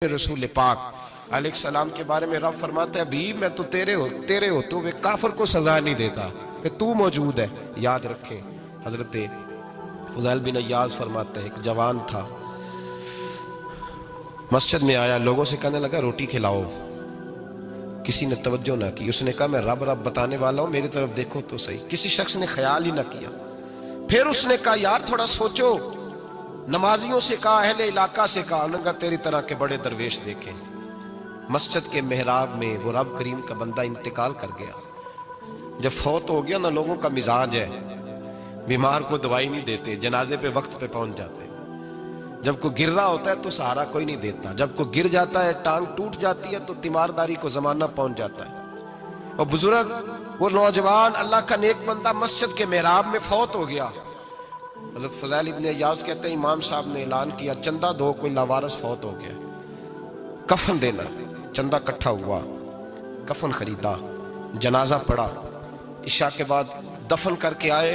रसूल पाक अलैहिस्सलाम के बारे में रब फरमाता है भी मैं तो तेरे हो तो वे काफर को सजा नहीं देता कि तू मौजूद है। याद रखें, हजरत फुज़ैल बिन अय्याज़ फरमाते हैं एक जवान था, मस्जिद में आया, लोगों से कहने लगा रोटी खिलाओ, किसी ने तवज्जो ना की। उसने कहा मैं रब रब बताने वाला हूं, मेरी तरफ देखो तो सही। किसी शख्स ने ख्याल ही ना किया। फिर उसने कहा यार थोड़ा सोचो, नमाजियों से कहा, अहले इलाका से कहा, उन्होंने तेरी तरह के बड़े दरवेश देखे। मस्जिद के मेहराब में वो रब करीम का बंदा इंतकाल कर गया। जब फौत हो गया ना, लोगों का मिजाज है, बीमार को दवाई नहीं देते, जनाजे पे वक्त पे पहुंच जाते हैं। जब कोई गिर रहा होता है तो सहारा कोई नहीं देता, जब कोई गिर जाता है, टांग टूट जाती है, तो तीमारदारी को जमाना पहुंच जाता है। और बुजुर्ग, वो नौजवान अल्लाह का नेक बंदा मस्जिद के मेहराब में फौत हो गया। हज़रत फ़ुज़ैल इब्न अय्याज़ कहते हैं इमाम साहब ने ऐलान किया चंदा दो, कोई लावारिस फौत हो गया, कफन देना। चंदा इकट्ठा हुआ, कफन खरीदा, जनाजा पड़ा, इशा के बाद दफन करके आए।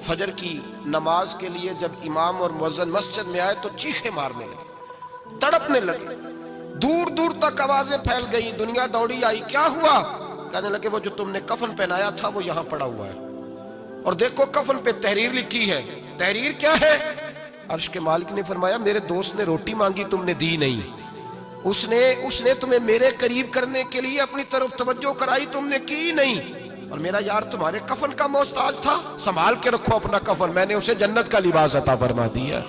फजर की नमाज के लिए जब इमाम और मुअज्जिन मस्जिद में आए तो चीखें मारने लगे, तड़पने लगे, दूर दूर तक आवाजें फैल गई। दुनिया दौड़ी आई, क्या हुआ? कहने लगे वो जो तुमने कफन पहनाया था वो यहां पड़ा हुआ है, और देखो कफन पे तहरीर लिखी है। तहरीर क्या है? अर्श के मालिक ने फरमाया मेरे दोस्त ने रोटी मांगी, तुमने दी नहीं। उसने तुम्हें मेरे करीब करने के लिए अपनी तरफ तवज्जो कराई, तुमने की नहीं। और मेरा यार तुम्हारे कफन का मोहताज था, संभाल के रखो अपना कफन, मैंने उसे जन्नत का लिबास अता फरमा दिया,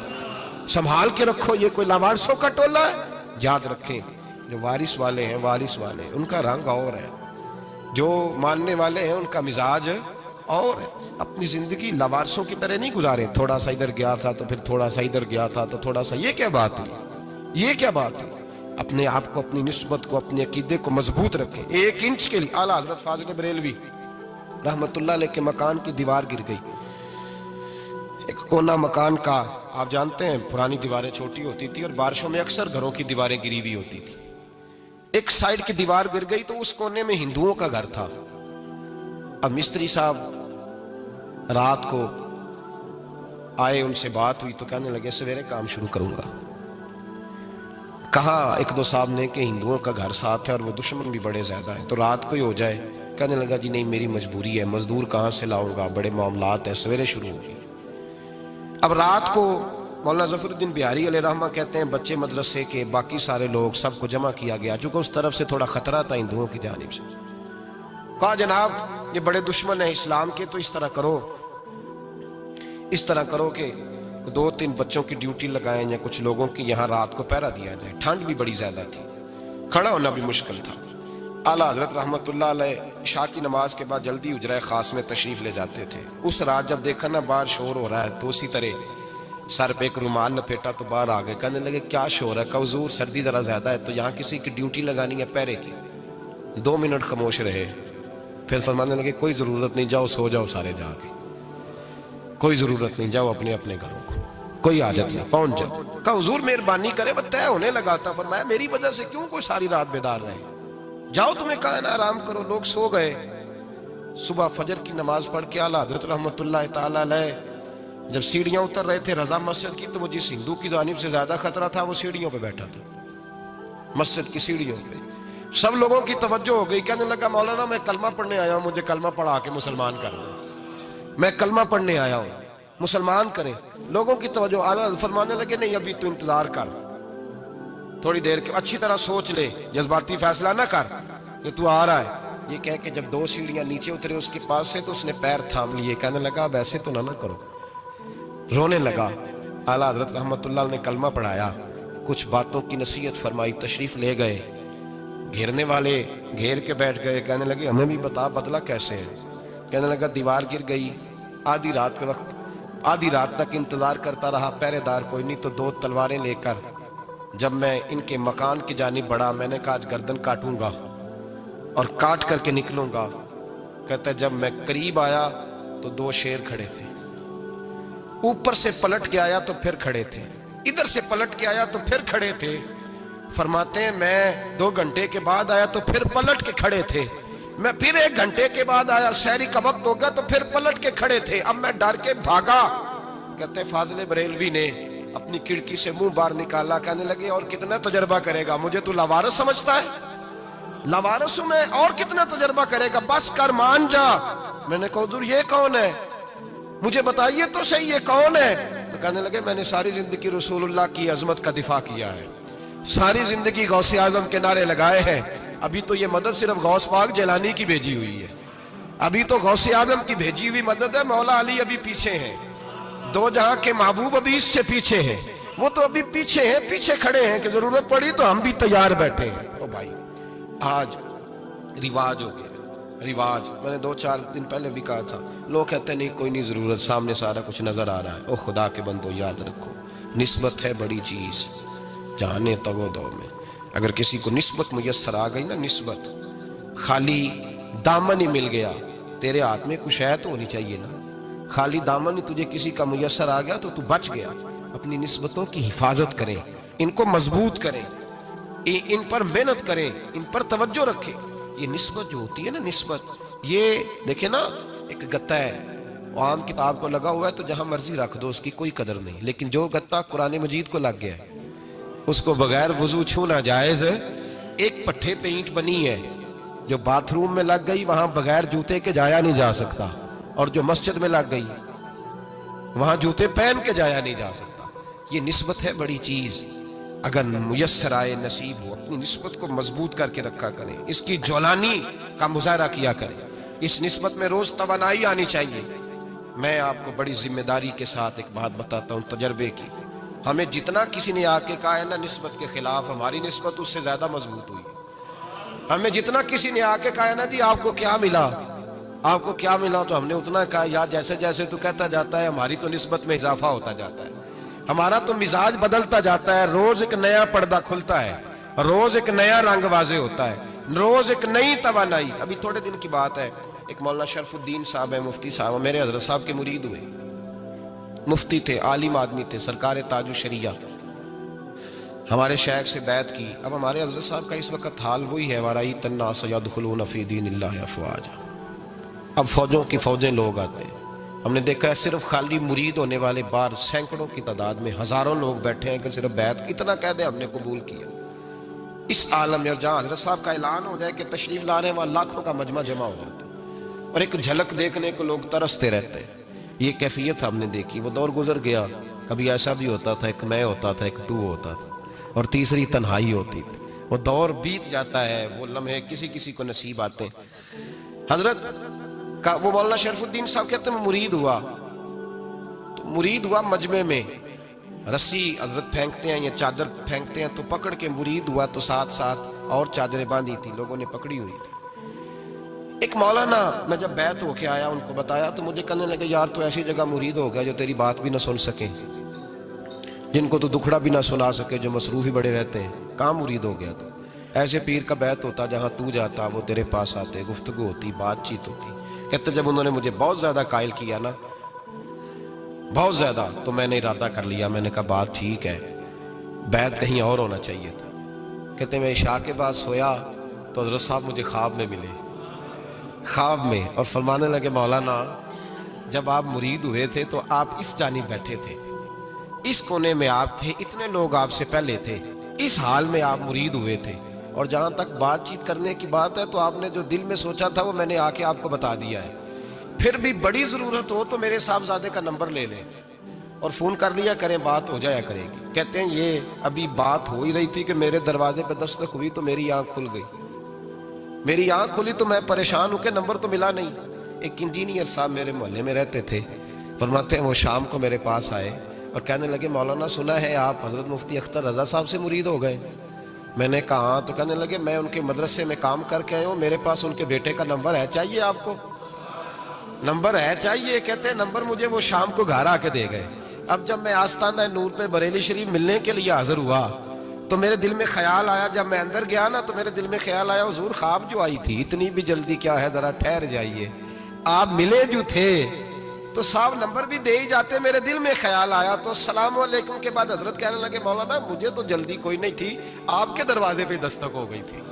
संभाल के रखो। ये कोई लावारिसों का टोला है? याद रखें, जो वारिस वाले हैं, वारिस वाले उनका रंग और है, जो मानने वाले हैं उनका मिजाज और अपनी जिंदगी लवारसों की तरह नहीं गुजारे। थोड़ा सा इधर गया था तो फिर थोड़ा सा इधर गया था तो थोड़ा सा, ये क्या बात है? ये क्या बात है? अपने आप को, अपनी निस्बत को, अपने अकीदे को मजबूत रखें। एक इंच के लिए आला हजरत फाजिल बरेलवी रहमतुल्लाह अलैह के मकान की दीवार गिर गई। एक कोना मकान का, आप जानते हैं पुरानी दीवारें छोटी होती थी और बारिशों में अक्सर घरों की दीवारें गिरी हुई होती थी। एक साइड की दीवार गिर गई तो उस कोने में हिंदुओं का घर था। अब मिस्त्री साहब रात को आए, उनसे बात हुई तो कहने लगे सवेरे काम शुरू करूंगा। कहा एक दो साहब ने कि हिंदुओं का घर साथ है और वो दुश्मन भी बड़े ज्यादा है, तो रात को ही हो जाए। कहने लगा जी नहीं, मेरी मजबूरी है, मजदूर कहाँ से लाऊंगा, बड़े मामलात हैं, सवेरे शुरू होगी। अब रात को मौलाना ज़फ़रुद्दीन बिहारी अलैहि रहमा कहते हैं बच्चे मदरसे के, बाकी सारे लोग, सबको जमा किया गया, चूंकि उस तरफ से थोड़ा खतरा था हिंदुओं की जानिब से। कहा जनाब ये बड़े दुश्मन है इस्लाम के, तो इस तरह करो कि दो तीन बच्चों की ड्यूटी लगाएं या कुछ लोगों की यहाँ रात को पहरा दिया जाए। ठंड भी बड़ी ज्यादा थी, खड़ा होना भी मुश्किल था। आला हजरत रहमतुल्लाह अलैह इशा की नमाज के बाद जल्दी उजरा खास में तशरीफ ले जाते थे। उस रात जब देखा ना बाहर शोर हो रहा है तो उसी तरह सर पे एक रुमाल लपेटा तो बाहर आ गए। कहने लगे क्या शोर है? का हुजूर सर्दी जरा ज्यादा है तो यहाँ किसी की ड्यूटी लगानी है पहरे की। 2 मिनट खामोश रहे, फिर फरमाने लगे कोई जरूरत नहीं, जाओ सो जाओ सारे जाके, कोई जरूरत नहीं, जाओ अपने अपने घरों को, कोई आदत नहीं, पहुंच जाओ। कहा हुजूर मेहरबानी करे, तय होने लगा था। फरमाया मेरी वजह से क्यों कोई सारी रात बेदार रहे, जाओ तुम्हें कहा ना आराम करो। लोग सो गए। सुबह फजर की नमाज पढ़ के आला हजरत रहमतुल्लाह ताला अलैह जब सीढ़ियां उतर रहे थे रजा मस्जिद की, तो वो जिस हिंदू की जानिब से ज्यादा खतरा था वो सीढ़ियों पे बैठा था, मस्जिद की सीढ़ियों पे। सब लोगों की तवज्जो हो गई। कहने लगा मौलाना मैं कलमा पढ़ने आया हूं, मुझे कलमा पढ़ा के मुसलमान कर दो, मैं कलमा पढ़ने आया हूं, मुसलमान करें। लोगों की तवज्जो। आला फरमाने लगे नहीं अभी तू इंतजार कर, थोड़ी देर के, अच्छी तरह सोच ले, जज्बाती फैसला ना कर कि तू आ रहा है। ये कह के जब 2 सीढ़ियां नीचे उतरे उसके पास से तो उसने पैर थाम लिए। कहने लगा अब ऐसे तो ना करो, रोने लगा। आला हजरत रहमतुल्लाह ने कलमा पढ़ाया, कुछ बातों की नसीहत फरमाई, तशरीफ ले गए। घेरने वाले घेर के बैठ गए। कहने लगे हमें भी बता बदला कैसे है? कहने लगा दीवार गिर गई, आधी रात के वक्त, आधी रात तक इंतजार करता रहा, पहरेदार कोई नहीं, तो 2 तलवारें लेकर जब मैं इनके मकान की जानिब बढ़ा, मैंने कहा आज गर्दन काटूंगा और काट करके निकलूंगा। कहता है जब मैं करीब आया तो 2 शेर खड़े थे, ऊपर से पलट के आया तो फिर खड़े थे, इधर से पलट के आया तो फिर खड़े थे। फरमाते हैं मैं 2 घंटे के बाद आया तो फिर पलट के खड़े थे, मैं फिर 1 घंटे के बाद आया, शहरी का वक्त हो गया तो फिर पलट के खड़े थे। अब मैं डर के भागा। कहते फाजिल बरेलवी ने अपनी खिड़की से मुंह बाहर निकाला, कहने लगे और कितना तजर्बा करेगा, मुझे तो लावारिस समझता है, लावारिस हूं मैं, और कितना तजर्बा करेगा, बस कर मान जा। मैंने कहा हुजूर ये कौन है, मुझे बताइए तो सही ये कौन है। तो कहने लगे मैंने सारी जिंदगी रसूलुल्लाह की अजमत का दिफा किया है, सारी जिंदगी गौसे आजम के नारे लगाए हैं, अभी तो ये मदद सिर्फ गौस पाक जलानी की भेजी हुई है, अभी तो गौसे आजम की भेजी हुई मदद है, मौला अली अभी पीछे हैं, दो जहां के महबूब अभी इससे पीछे हैं, वो तो अभी पीछे हैं, पीछे खड़े हैं कि जरूरत पड़ी तो हम भी तैयार बैठे हैं। तो भाई आज रिवाज हो गया, रिवाज, मैंने 2-4 दिन पहले भी कहा था, लोग कहते नहीं कोई नहीं जरूरत, सामने सारा कुछ नजर आ रहा है। ओ खुदा के बंदो याद रखो, निस्बत है बड़ी चीज, जाने तगो दो में अगर किसी को निस्बत मुयस्सर आ गई ना, निस्बत, खाली दामन ही मिल गया, तेरे हाथ में कुछ है तो होनी चाहिए ना, खाली दामन ही तुझे किसी का मुयस्सर आ गया तो तू बच गया। अपनी निस्बतों की हिफाजत करें, इनको मजबूत करें, इन पर मेहनत करें, इन पर तवज्जो रखें। ये निस्बत जो होती है ना, निस्बत, ये देखे ना, एक गत्ता है वो आम किताब को लगा हुआ है तो जहां मर्जी रख दो उसकी कोई कदर नहीं, लेकिन जो गत्ता कुरान मजीद को लग गया है उसको बगैर वजू छूना जायज है। एक पट्टे पे ईंट बनी है जो बाथरूम में लग गई, वहां बगैर जूते के जाया नहीं जा सकता, और जो मस्जिद में लग गई वहां जूते पहन के जाया नहीं जा सकता। ये निस्बत है बड़ी चीज, अगर मुयस्सर आए नसीब हो, अपनी निस्बत को मजबूत करके रखा करें, इसकी ज्वलानी का मुजाहरा किया करें, इस निस्बत में रोज तवानाई आनी चाहिए। मैं आपको बड़ी जिम्मेदारी के साथ एक बात बताता हूँ तजर्बे की, हमें जितना किसी ने आके कहा है ना निस्बत के खिलाफ, हमारी निस्बत उससे ज्यादा मजबूत हुई। हमें जितना किसी ने आके कहा है ना जी आपको क्या मिला, आपको क्या मिला, तो हमने उतना कहा यार जैसे जैसे तू कहता जाता है हमारी तो निस्बत में इजाफा होता जाता है, हमारा तो मिजाज बदलता जाता है, रोज एक नया पर्दा खुलता है, रोज एक नया रंग वाजे होता है, रोज एक नई तवानाई। अभी थोड़े दिन की बात है, एक मौलाना शरफुद्दीन साहब है, मुफ्ती साहब, मेरे हजरत साहब के मुरीद हुए, मुफ्ती थे, आलिम आदमी थे, सरकार ताजु शरिया, हमारे शेख से बैत की। अब हमारे हजरत साहब का इस वक्त हाल वही है, वाराई तन्ना सयदखुलून फी दीनिल्लाहि अफवाजा, अब फौजों की फौजें लोग आते हैं। हमने देखा है सिर्फ खाली मुरीद होने वाले बाहर सैकड़ों की तादाद में हजारों लोग बैठे हैं कि सिर्फ बैत इतना कह दे हमने कबूल किया। इस आलम में जहाँ हजरत साहब का ऐलान हो जाए कि तशरीफ ला रहे हैं, वहाँ लाखों का मजमा जमा हो जाता है और एक झलक देखने को लोग तरसते रहते हैं। ये कैफियत हमने देखी, वो दौर गुजर गया, कभी ऐसा भी होता था एक मैं होता था, एक तू होता था, और तीसरी तन्हाई होती थी। वो दौर बीत जाता है, वो लम्हे किसी किसी को नसीब आते हैं। हजरत का वो मौलाना शरफुद्दीन साहब कहते हैं मुरीद हुआ, तो मुरीद हुआ मजमे में रस्सी हजरत फेंकते हैं या चादर फेंकते हैं तो पकड़ के मुरीद हुआ, तो साथ साथ और चादरें बांधी थी, लोगों ने पकड़ी हुई थी। एक मौलाना, मैं जब बैत होके आया उनको बताया तो मुझे कहने लगे यार तो ऐसी जगह मुरीद हो गया जो तेरी बात भी ना सुन सके, जिनको तो दुखड़ा भी ना सुना सके, जो मसरूफ ही बड़े रहते हैं, कहाँ मुरीद हो गया। तो ऐसे पीर का बैत होता जहां तू जाता वो तेरे पास आते, गुफ्तगू होती, बातचीत होती। कहते जब उन्होंने मुझे बहुत ज्यादा कायल किया ना, बहुत ज्यादा, तो मैंने इरादा कर लिया, मैंने कहा बात ठीक है, बैत कहीं और होना चाहिए था। कहते मैं इशा के बाद सोया तो हजरत साहब मुझे ख्वाब में मिले, ख्वाब में, और फरमाने लगे मौलाना जब आप मुरीद हुए थे तो आप इस जानिब बैठे थे, इस कोने में आप थे, इतने लोग आपसे पहले थे, इस हाल में आप मुरीद हुए थे, और जहां तक बातचीत करने की बात है तो आपने जो दिल में सोचा था वो मैंने आके आपको बता दिया है। फिर भी बड़ी जरूरत हो तो मेरे साहबजादे का नंबर ले लें और फोन कर लिया करें, बात हो जाया करेगी। कहते हैं ये अभी बात हो ही रही थी कि मेरे दरवाजे पे दस्तक हुई तो मेरी आंख खुल गई, मेरी आंख खुली तो मैं परेशान हूं कि नंबर तो मिला नहीं। एक इंजीनियर साहब मेरे मोहल्ले में रहते थे, फरमाते हैं वो शाम को मेरे पास आए और कहने लगे मौलाना सुना है आप हजरत मुफ्ती अख्तर रजा साहब से मुरीद हो गए। मैंने कहा, तो कहने लगे मैं उनके मदरसे में काम करके आया हूँ, मेरे पास उनके बेटे का नंबर है, चाहिए आपको? नंबर है चाहिए? कहते हैं नंबर मुझे वो शाम को घर आके दे गए। अब जब मैं आस्ताना नूर पे बरेली शरीफ मिलने के लिए हाजिर हुआ तो मेरे दिल में ख्याल आया, जब मैं अंदर गया ना तो मेरे दिल में ख्याल आया हुजूर ख्वाब जो आई थी इतनी भी जल्दी क्या है, जरा ठहर जाइए, आप मिले जो थे तो साहब नंबर भी दे ही जाते। मेरे दिल में ख्याल आया तो अस्सलाम वालेकुम के बाद हजरत कहने लगे मौलाना मुझे तो जल्दी कोई नहीं थी, आपके दरवाजे पे दस्तक हो गई थी,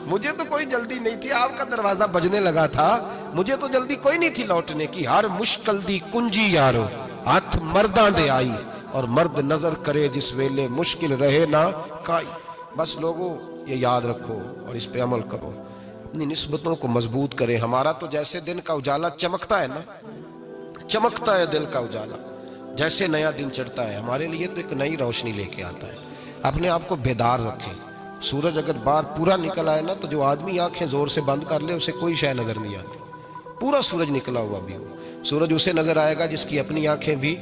मुझे तो कोई जल्दी नहीं थी, आपका दरवाजा बजने लगा था, मुझे तो जल्दी कोई नहीं थी लौटने की। हर मुश्किल दी कुंजी यारो हथ मर्दां दे आई, اور مرد نظر کرے جس ویلے مشکل رہے نہ کائی۔ بس لوگوں یہ یاد رکھو اور اس پہ عمل کرو، اپنی نسبتوں کو مضبوط کریں۔ ہمارا تو جیسے دن کا اجالا چمکتا ہے نا، چمکتا ہے دل کا اجالا، جیسے نیا دن چڑھتا ہے ہمارے لیے تو ایک نئی روشنی لے کے آتا ہے۔ اپنے آپ کو بیدار رکھیں۔ سورج اگر باہر پورا نکل آئے نا تو جو آدمی آنکھیں زور سے بند کر لے اسے کوئی شے نظر نہیں آتی، پورا سورج نکلا ہوا بھی ہو۔ سورج اسے نظر آئے گا جس کی اپنی آنکھیں بھی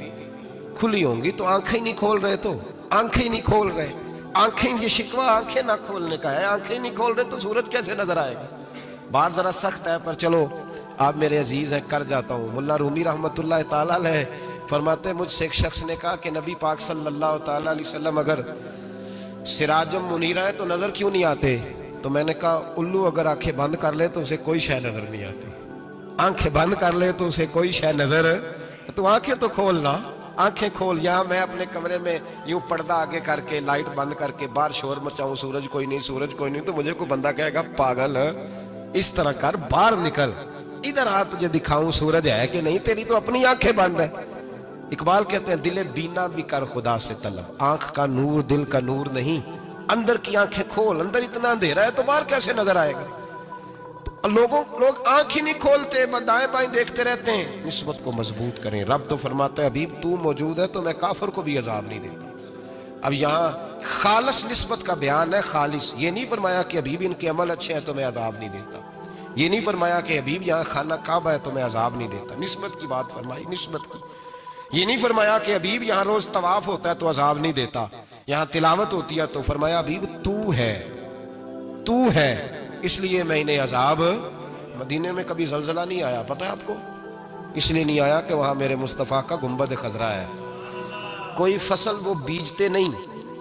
کھلی ہوں گی۔ تو آنکھیں نہیں کھول رہے، تو آنکھیں نہیں کھول رہے، آنکھیں، یہ شکوہ آنکھیں نہ کھولنے کا ہے، آنکھیں نہیں کھول رہے تو سورج کیسے نظر آئے گا؟ بات ذرا سخت ہے پر چلو آپ میرے عزیز ہیں، کر جاتا ہوں۔ ملا رومی رحمۃ اللہ تعالیٰ علیہ فرماتے مجھ سے ایک شخص نے کہا کہ نبی پاک صلی اللہ تعالیٰ علیہ وسلم اگر سراجم منیرہ ہے تو نظر کیوں نہیں آتے؟ تو میں نے کہا الو اگر آنکھیں بند کر لے تو اسے کوئی شے نظر نہیں آتی، آنکھیں بند کر لے تو اسے کوئی شے نظر، تو آنکھیں تو کھولنا، آنکھیں کھول۔ یہاں میں اپنے کمرے میں یوں پردہ آگے کر کے لائٹ بند کر کے باہر شور مچاؤں، سورج کوئی نہیں، سورج کوئی نہیں، تو مجھے کوئی بندہ کہے گا پاگل اس طرح کر، باہر نکل، ادھر آ تجھے دکھاؤں سورج ہے کہ نہیں، تیری تو اپنی آنکھیں بند ہے۔ اقبال کہتے ہیں دل بینا بھی کر خدا سے طلب، آنکھ کا نور دل کا نور نہیں، اندر کی آنکھیں کھول، اندر اتنا اندھیرا ہے تو باہر کیسے نظر آئے گا؟ لوگ آنکھ ہی نہیں کھولتے، دائیں بائیں دیکھتے رہتے ہیں۔ نسبت کو مضبوط کریں۔ رب تو فرماتا ہے حبیب تو موجود ہے تو میں کافر کو بھی عذاب نہیں دیتا۔ اب یہاں خالص نسبت کا بیان ہے، خالص، یہ نہیں فرمایا کہ حبیب ان کے عمل اچھے ہیں تو میں عذاب نہیں دیتا، یہ نہیں فرمایا کہ حبیب یہاں خانہ کعبہ ہے تو میں عذاب نہیں دیتا، نسبت کی بات فرمائی، نسبت کی۔ یہ نہیں فرمایا کہ حبیب یہاں روز طواف ہوتا ہے تو عذاب نہیں دیتا، یہاں تلاوت ہوتی ہے تو فرمایا حبیب تو ہے اس لیے میں انہیں عذاب۔ مدینے میں کبھی زلزلہ نہیں آیا، پتہ ہے آپ کو؟ اس لیے نہیں آیا کہ وہاں میرے مصطفیٰ کا گنبد خضرا ہے۔ کوئی فصل وہ بیجتے نہیں،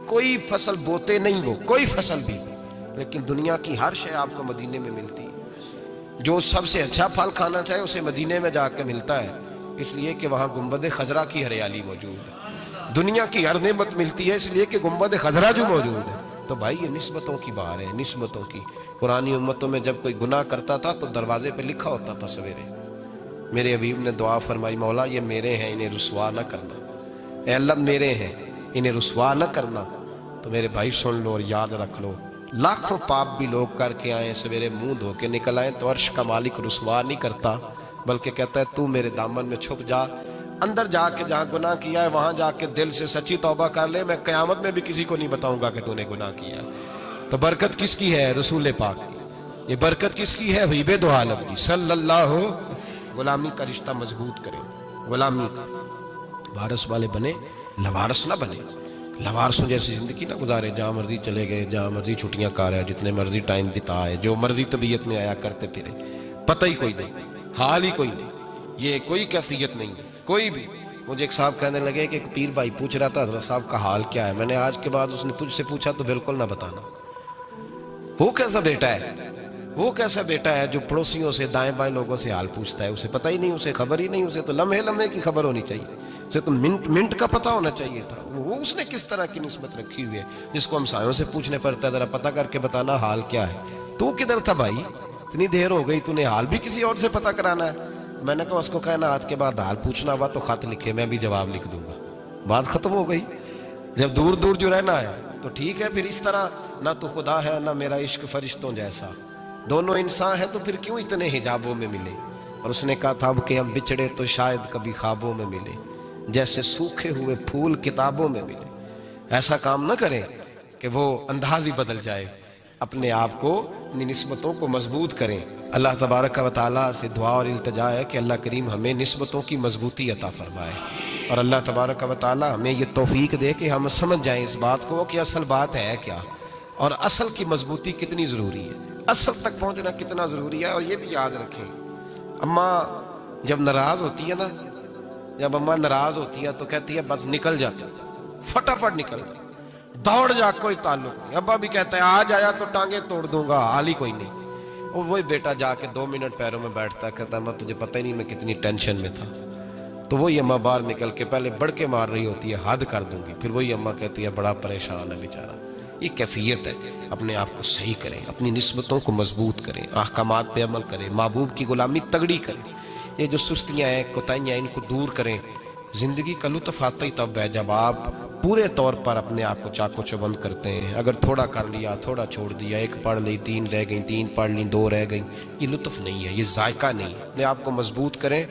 کوئی فصل بوتے نہیں، وہ کوئی فصل بھی، لیکن دنیا کی ہر شے آپ کو مدینے میں ملتی ہے۔ جو سب سے اچھا پھل کھانا چاہے اسے مدینے میں جا کے ملتا ہے، اس لیے کہ وہاں گنبد خضرا کی ہریالی موجود ہے۔ دنیا کی ہر نعمت ملتی ہے اس لیے کہ گنبد خضرا جو موجود ہے۔ تو بھائی یہ نسبتوں کی بات ہے، نسبتوں کی۔ پرانی امتوں میں جب کوئی گناہ کرتا تھا تو دروازے پہ لکھا ہوتا تھا سویرے، میرے حبیب نے دعا فرمائی مولا یہ میرے ہیں انہیں رسوا نہ کرنا، اے اللہ میرے ہیں انہیں رسوا نہ کرنا۔ تو میرے بھائی سن لو اور یاد رکھ لو، لاکھوں پاپ بھی لوگ کر کے آئیں، سویرے منہ دھو کے نکل آئیں تو عرش کا مالک رسوا نہیں کرتا، بلکہ کہتا ہے تو میرے دامن میں چھپ جا، اندر جا کے جہاں گناہ کیا ہے وہاں جا کے دل سے سچی توبہ کر لے، میں قیامت میں بھی کسی کو نہیں بتاؤں گا کہ تو نے گناہ کیا ہے۔ تو برکت کس کی ہے؟ رسول پاک کی۔ یہ برکت کس کی ہے؟ حبیب دو عالم کی صلی اللہ۔ غلامی کا رشتہ مضبوط کریں، غلامی کا، وارث والے بنے، لوارث نہ بنے، لوارثوں جیسی زندگی نہ گزارے، جہاں مرضی چلے گئے، جہاں مرضی چھٹیاں کار ہے، جتنے مرضی ٹائم بتائے، جو مرضی طبیعت میں آیا کرتے پھرے، پتہ ہی کوئی نہیں، حال ہی کوئی نہیں، یہ کوئی کیفیت نہیں ہے کوئی بھی۔ مجھے ایک صاحب کہنے لگے کہ ایک پیر بھائی پوچھ رہا تھا حضرت صاحب کا حال کیا ہے، میں نے آج کے بعد اس نے تجھ سے پوچھا تو بالکل نہ بتانا۔ وہ کیسا بیٹا ہے، وہ کیسا بیٹا ہے جو پڑوسیوں سے دائیں بائیں لوگوں سے حال پوچھتا ہے، اسے پتہ ہی نہیں، اسے خبر ہی نہیں، اسے تو لمحے لمحے کی خبر ہونی چاہیے، اسے تو منٹ کا پتہ ہونا چاہیے تھا۔ وہ اس نے کس طرح کی نسبت رکھی ہوئی ہے جس کو ہم سایوں سے پوچھنے پڑتا ہے ذرا پتہ کر کے بتانا حال کیا ہے۔ تو کدھر تھا بھائی، اتنی دیر ہو گئی، تو نے حال بھی کسی اور سے پتہ کرانا ہے؟ میں نے کہا اس کو کہنا آج کے بعد حال پوچھنا ہوا تو خط لکھے، میں بھی جواب لکھ دوں گا، بات ختم ہو گئی۔ جب دور دور جو رہنا ہے تو ٹھیک ہے، پھر اس طرح نہ تو خدا ہے نہ میرا عشق فرشتوں جیسا، دونوں انسان ہیں تو پھر کیوں اتنے حجابوں میں ملے؟ اور اس نے کہا تھا اب کہ ہم بچھڑے تو شاید کبھی خوابوں میں ملے، جیسے سوکھے ہوئے پھول کتابوں میں ملے۔ ایسا کام نہ کریں کہ وہ انداز ہی بدل جائے، اپنے آپ کو، اپنی نسبتوں کو مضبوط کریں۔ اللہ تبارک و تعالیٰ سے دعا اور التجا ہے کہ اللہ کریم ہمیں نسبتوں کی مضبوطی عطا فرمائے، اور اللہ تبارک و تعالیٰ ہمیں یہ توفیق دے کہ ہم سمجھ جائیں اس بات کو کہ اصل بات ہے کیا، اور اصل کی مضبوطی کتنی ضروری ہے، اصل تک پہنچنا کتنا ضروری ہے۔ اور یہ بھی یاد رکھیں، اماں جب ناراض ہوتی ہے نا، جب اماں ناراض ہوتی ہے تو کہتی ہے بس نکل جاتا، فٹافٹ نکل جائے، دوڑ جا، کوئی تعلق نہیں۔ ابا بھی کہتا ہے آج آیا تو ٹانگیں توڑ دوں گا، حال ہی کوئی نہیں۔ اور وہی بیٹا جا کے 2 منٹ پیروں میں بیٹھتا ہے، کہتا ہے ماں تجھے پتہ ہی نہیں میں کتنی ٹینشن میں تھا۔ تو وہی اماں باہر نکل کے پہلے بڑھ کے مار رہی ہوتی ہے حد کر دوں گی، پھر وہی اماں کہتی ہے بڑا پریشان ہے بیچارہ۔ یہ کیفیت ہے، اپنے آپ کو صحیح کریں، اپنی نسبتوں کو مضبوط کریں، احکامات پہ عمل کریں، محبوب کی غلامی تگڑی کریں، یہ جو سستیاں ہیں کوتاہیاں ان کو دور کریں، زندگی کا لطف آتا ہی تب ہے جب آپ پورے طور پر اپنے آپ کو چاقو چوبند کرتے ہیں. اگر تھوڑا کر لیا، تھوڑا چھوڑ دیا، ایک پڑھ لی 3 رہ گئیں، 3 پڑھ لی 2 رہ گئیں، یہ لطف نہیں ہے، یہ ذائقہ نہیں ہے. اپنے آپ کو مضبوط کریں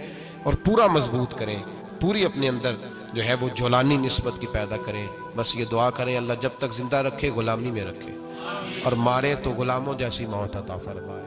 اور پورا مضبوط کریں، پوری اپنے اندر جو ہے وہ جولانی نسبت کی پیدا کریں. بس یہ دعا کریں اللہ جب تک زندہ رکھے غلامی میں رکھے، اور مارے تو غلاموں جیسی موت عطا فرمائے.